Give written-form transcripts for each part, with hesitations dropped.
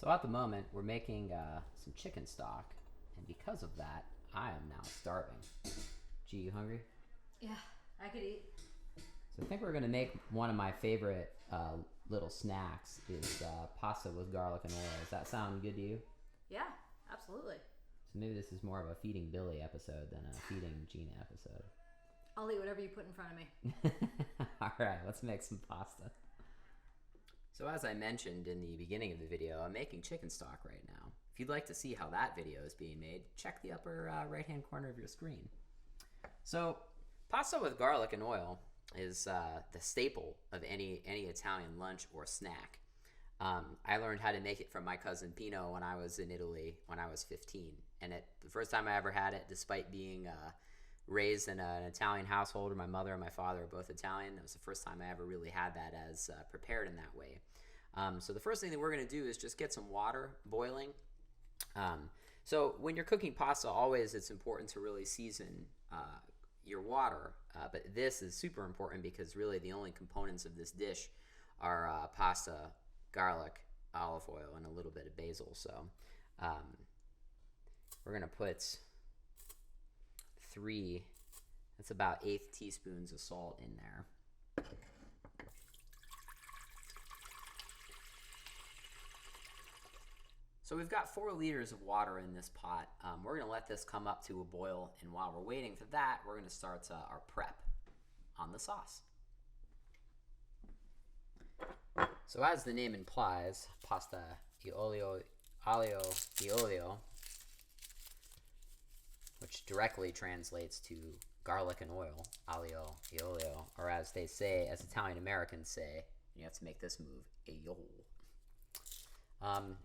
So at the moment, we're making some chicken stock, and because of that, I am now starving. Gee, you hungry? Yeah, I could eat. So I think we're gonna make one of my favorite little snacks is pasta with garlic and oil. Does that sound good to you? Yeah, absolutely. So maybe this is more of a feeding Billy episode than a feeding Gina episode. I'll eat whatever you put in front of me. All right, let's make some pasta. So as I mentioned in the beginning of the video, I'm making chicken stock right now. If you'd like to see how that video is being made, check the upper right-hand corner of your screen. So pasta with garlic and oil is the staple of any Italian lunch or snack. I learned how to make it from my cousin Pino when I was in Italy when I was 15. And the first time I ever had it, despite being raised in an Italian household, where my mother and my father are both Italian, that was the first time I ever really had that as prepared in that way. So the first thing that we're going to do is just get some water boiling. So when you're cooking pasta, always it's important to really season your water, but this is super important because really the only components of this dish are pasta, garlic, olive oil, and a little bit of basil. So we're going to put that's about 1/8 teaspoons of salt in there. So we've got 4 liters of water in this pot. We're going to let this come up to a boil, and while we're waiting for that, we're going to start our prep on the sauce. So as the name implies, pasta e olio, aglio e olio, which directly translates to garlic and oil, aglio e olio, or as they say, as Italian Americans say, you have to make this move, aglio.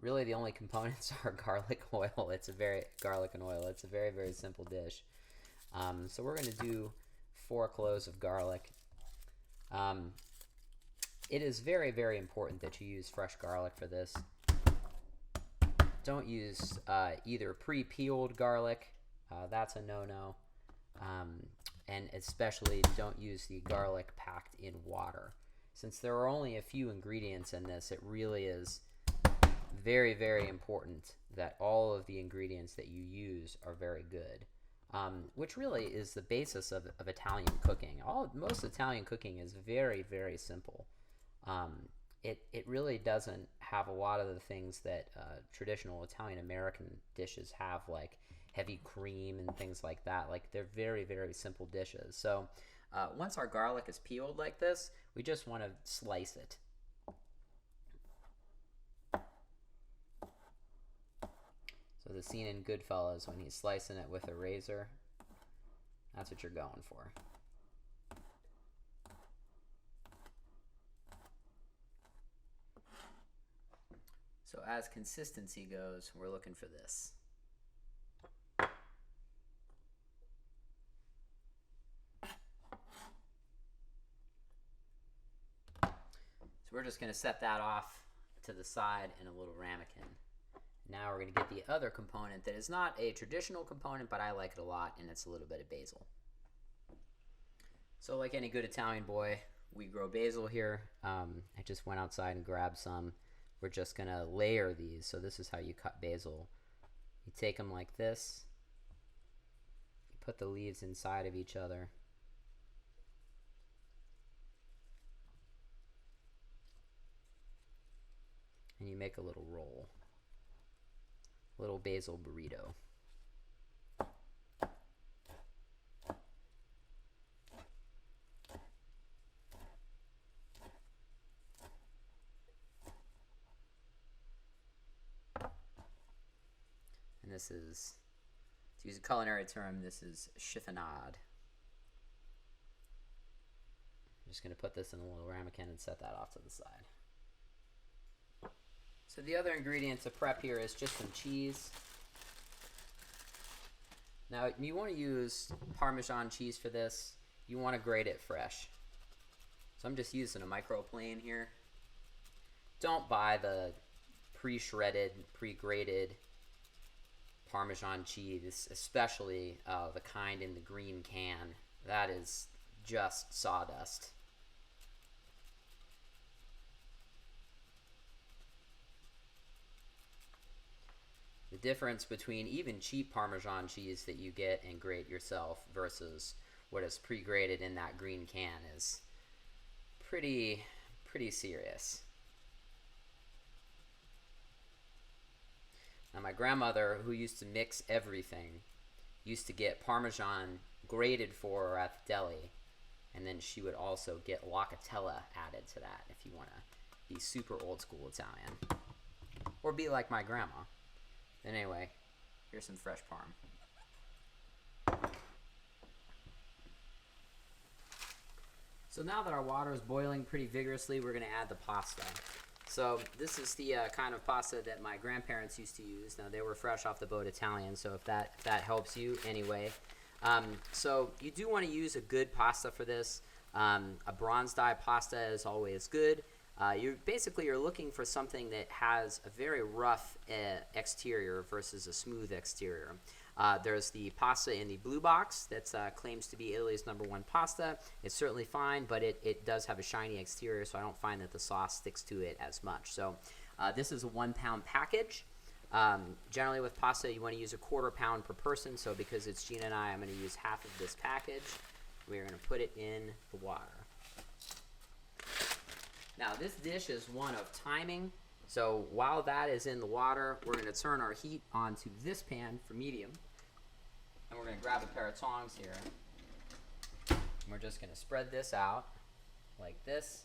Really the only components are garlic and oil. It's a very, very simple dish. So we're going to do 4 cloves of garlic. It is very, very important that you use fresh garlic for this. Don't use either pre-peeled garlic. That's a no-no. And especially don't use the garlic packed in water. Since there are only a few ingredients in this, it really is very, very important that all of the ingredients that you use are very good, which really is the basis of Italian cooking. Most Italian cooking is very, very simple. It really doesn't have a lot of the things that traditional Italian American dishes have, like heavy cream and things like that. Like, they're very, very simple dishes. So once our garlic is peeled like this, we just want to slice it. So the scene in Goodfellas when he's slicing it with a razor, that's what you're going for. So as consistency goes, we're looking for this. So we're just going to set that off to the side in a little ramekin. Now we're going to get the other component that is not a traditional component, but I like it a lot, and it's a little bit of basil. So like any good Italian boy, we grow basil here. I just went outside and grabbed some. We're just going to layer these. So this is how you cut basil. You take them like this. You put the leaves inside of each other. And you make a little roll. Little basil burrito. And this is, to use a culinary term, this is chiffonade. I'm just going to put this in a little ramekin and set that off to the side. So the other ingredient to prep here is just some cheese. Now you want to use Parmesan cheese for this. You want to grate it fresh. So I'm just using a microplane here. Don't buy the pre-shredded, pre-grated Parmesan cheese, especially the kind in the green can. That is just sawdust. difference between even cheap Parmesan cheese that you get and grate yourself versus what is pre-grated in that green can is pretty serious. Now, my grandmother, who used to mix everything, used to get Parmesan grated for her at the deli, and then she would also get locatella added to that if you want to be super old school Italian. Or be like my grandma. And anyway, here's some fresh parm. So now that our water is boiling pretty vigorously, we're going to add the pasta. So this is the kind of pasta that my grandparents used to use. Now, they were fresh off the boat Italian, so if that helps you anyway. So you do want to use a good pasta for this. A bronze dye pasta is always good. You're looking for something that has a very rough exterior versus a smooth exterior. There's the pasta in the blue box that claims to be Italy's #1 pasta. It's certainly fine, but it does have a shiny exterior, so I don't find that the sauce sticks to it as much. So this is a 1-pound package. Generally with pasta, you want to use a 1/4 pound per person. So because it's Jina and I'm going to use half of this package. We're going to put it in the water. Now, this dish is one of timing. So while that is in the water, we're going to turn our heat onto this pan for medium. And we're going to grab a pair of tongs here. And we're just going to spread this out like this.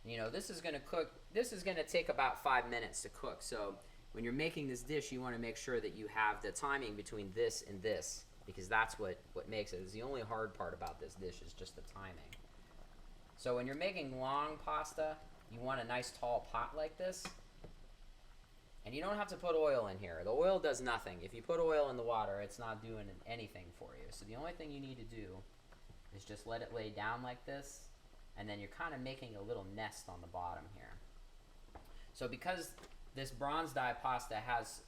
You know, this is going to cook. This is going to take about 5 minutes to cook. So when you're making this dish, you want to make sure that you have the timing between this and this, because that's what makes it. It's the only hard part about this dish is just the timing. So when you're making long pasta, you want a nice tall pot like this. And you don't have to put oil in here. The oil does nothing. If you put oil in the water, it's not doing anything for you. So the only thing you need to do is just let it lay down like this, and then you're kind of making a little nest on the bottom here. So because this bronze dye pasta has,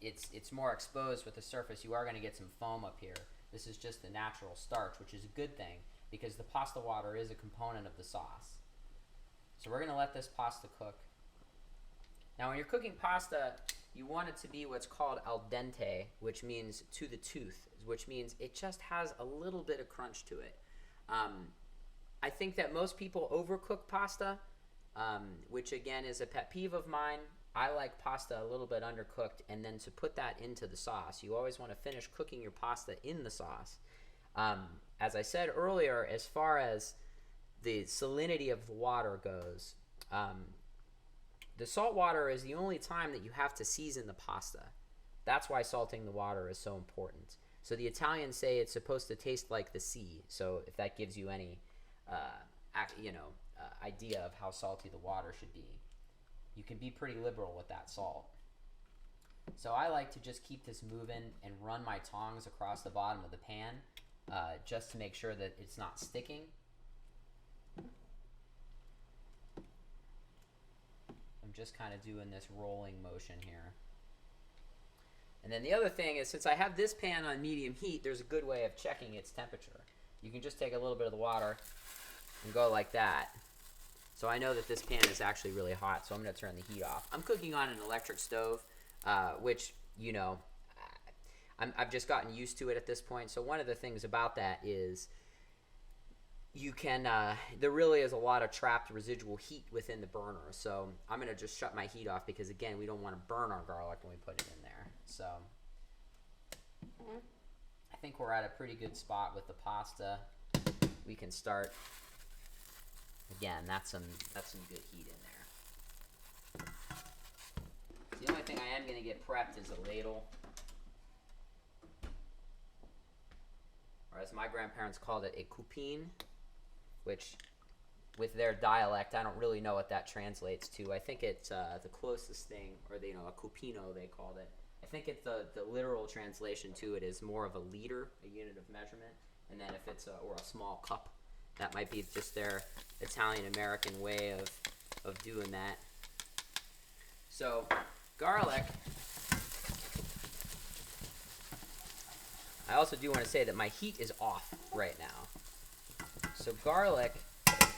it's more exposed with the surface, you are going to get some foam up here. This is just the natural starch, which is a good thing, because the pasta water is a component of the sauce. So we're going to let this pasta cook. Now when you're cooking pasta, you want it to be what's called al dente, which means to the tooth, which means it just has a little bit of crunch to it. I think that most people overcook pasta, which again is a pet peeve of mine. I like pasta a little bit undercooked, and then to put that into the sauce, you always want to finish cooking your pasta in the sauce. As I said earlier, as far as the salinity of the water goes, the salt water is the only time that you have to season the pasta. That's why salting the water is so important. So the Italians say it's supposed to taste like the sea. So if that gives you any idea of how salty the water should be, you can be pretty liberal with that salt. So I like to just keep this moving and run my tongs across the bottom of the pan just to make sure that it's not sticking. I'm just kind of doing this rolling motion here. And then the other thing is, since I have this pan on medium heat, there's a good way of checking its temperature. You can just take a little bit of the water and go like that. So I know that this pan is actually really hot, so I'm going to turn the heat off. I'm cooking on an electric stove, which, you know, I've just gotten used to it at this point. So one of the things about that is you can, there really is a lot of trapped residual heat within the burner. So I'm going to just shut my heat off because, again, we don't want to burn our garlic when we put it in there. So I think we're at a pretty good spot with the pasta. We can start. Again, that's some good heat in there. The only thing I am going to get prepped is a ladle. Or as my grandparents called it, a cupine, which with their dialect, I don't really know what that translates to. I think it's the closest thing, or a cupino they called it. I think it's the literal translation to it is more of a liter, a unit of measurement, and then if it's or a small cup, that might be just their Italian-American way of doing that. So garlic. I also do want to say that my heat is off right now. So garlic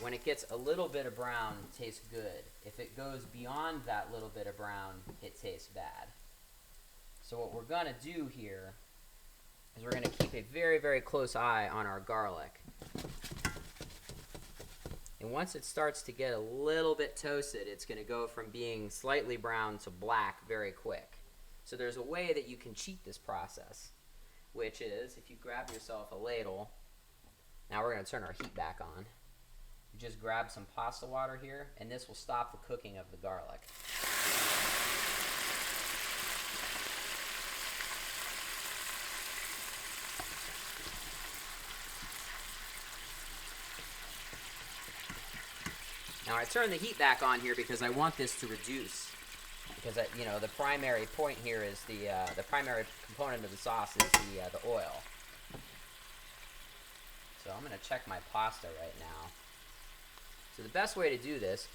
when it gets a little bit of brown, it tastes good. If it goes beyond that little bit of brown, it tastes bad. So what we're going to do here is we're going to keep a very, very close eye on our garlic. And once it starts to get a little bit toasted, it's going to go from being slightly brown to black very quick. So there's a way that you can cheat this process, which is if you grab yourself a ladle. Now we're going to turn our heat back on. You just grab some pasta water here, and this will stop the cooking of the garlic. Now I turn the heat back on here because I want this to reduce. Because the primary point here is the primary component of the sauce is the oil. So I'm going to check my pasta right now. So the best way to do this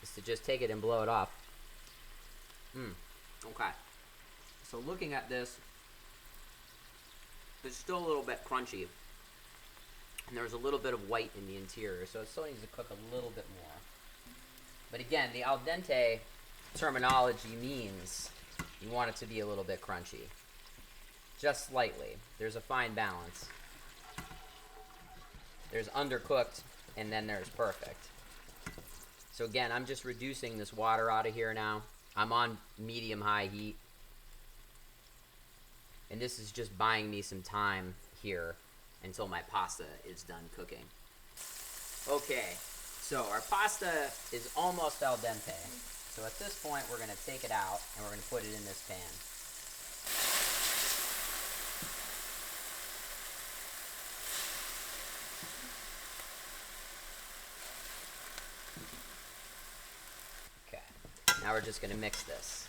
is to just take it and blow it off. Okay. So looking at this, it's still a little bit crunchy. And there's a little bit of white in the interior, so it still needs to cook a little bit more. But again, the al dente terminology means you want it to be a little bit crunchy. Just slightly. There's a fine balance. There's undercooked, and then there's perfect. So again, I'm just reducing this water out of here now. I'm on medium-high heat. And this is just buying me some time here until my pasta is done cooking. Okay, so our pasta is almost al dente. So at this point, we're going to take it out and we're going to put it in this pan. Okay, now we're just going to mix this.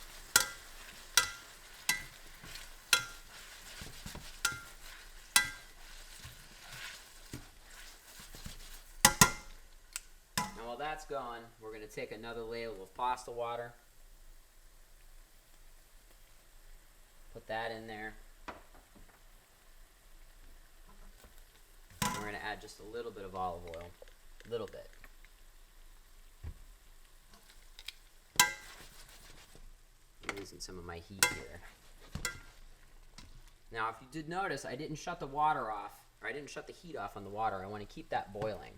While that's going, we're going to take another ladle of pasta water, put that in there, and we're going to add just a little bit of olive oil, a little bit. I'm losing some of my heat here. Now, if you did notice, I didn't shut the water off, or I didn't shut the heat off on the water. I want to keep that boiling.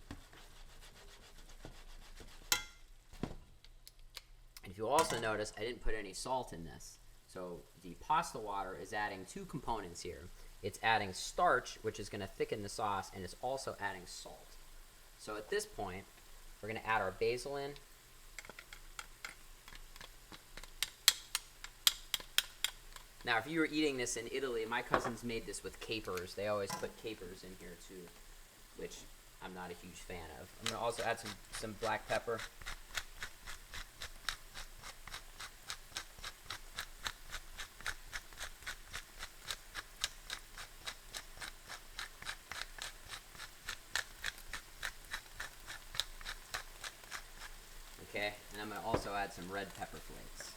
If you also notice, I didn't put any salt in this. So the pasta water is adding two components here. It's adding starch, which is going to thicken the sauce, and it's also adding salt. So at this point, we're going to add our basil in. Now, if you were eating this in Italy, my cousins made this with capers. They always put capers in here too, which I'm not a huge fan of. I'm going to also add some black pepper. Okay, and I'm going to also add some red pepper flakes.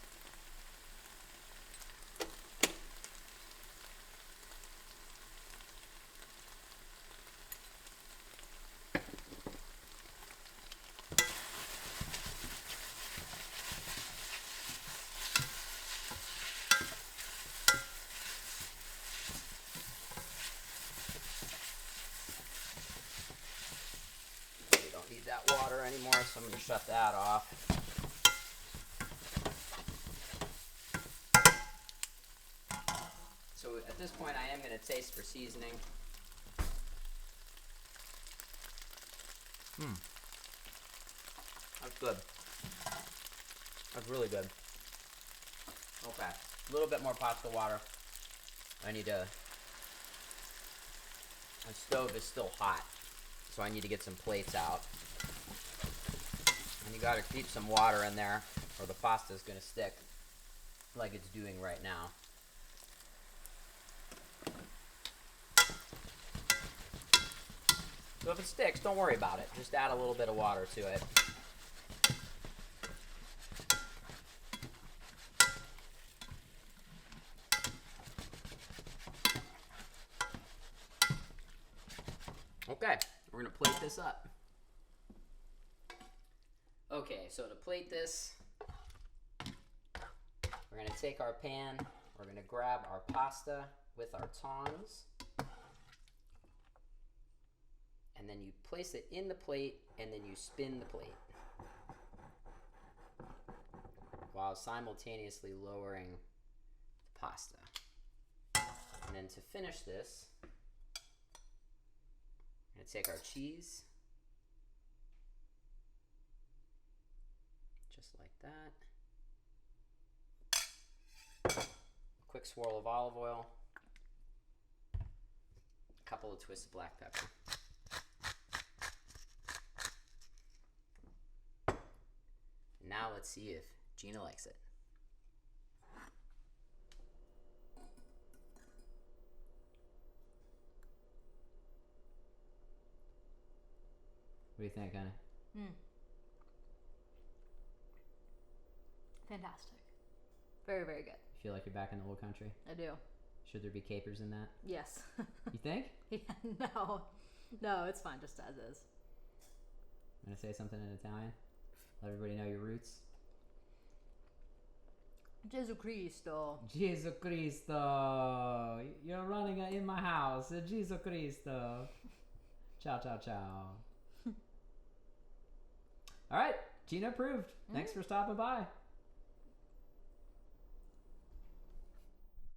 We don't need that water anymore, so I'm going to shut that off. So at this point, I am going to taste for seasoning. That's good. That's really good. Okay, a little bit more pasta water. I need to... My stove is still hot, so I need to get some plates out. And you got to keep some water in there, or the pasta is going to stick like it's doing right now. So if it sticks, don't worry about it. Just add a little bit of water to it. Okay, we're gonna plate this up. Okay, so to plate this, we're gonna take our pan, we're gonna grab our pasta with our tongs, and then you place it in the plate, and then you spin the plate, while simultaneously lowering the pasta. And then to finish this, I'm gonna take our cheese, just like that. Quick swirl of olive oil, a couple of twists of black pepper. Now let's see if Jina likes it. What do you think, honey? Fantastic. Very, very good. You feel like you're back in the old country? I do. Should there be capers in that? Yes. You think? Yeah, no. No, it's fine just as is. I'm gonna say something in Italian. Let everybody know your roots. Gesù Cristo. Gesù Cristo. You're running in my house. Gesù Cristo. Ciao, ciao, ciao. All right. Jina approved. Thanks for stopping by.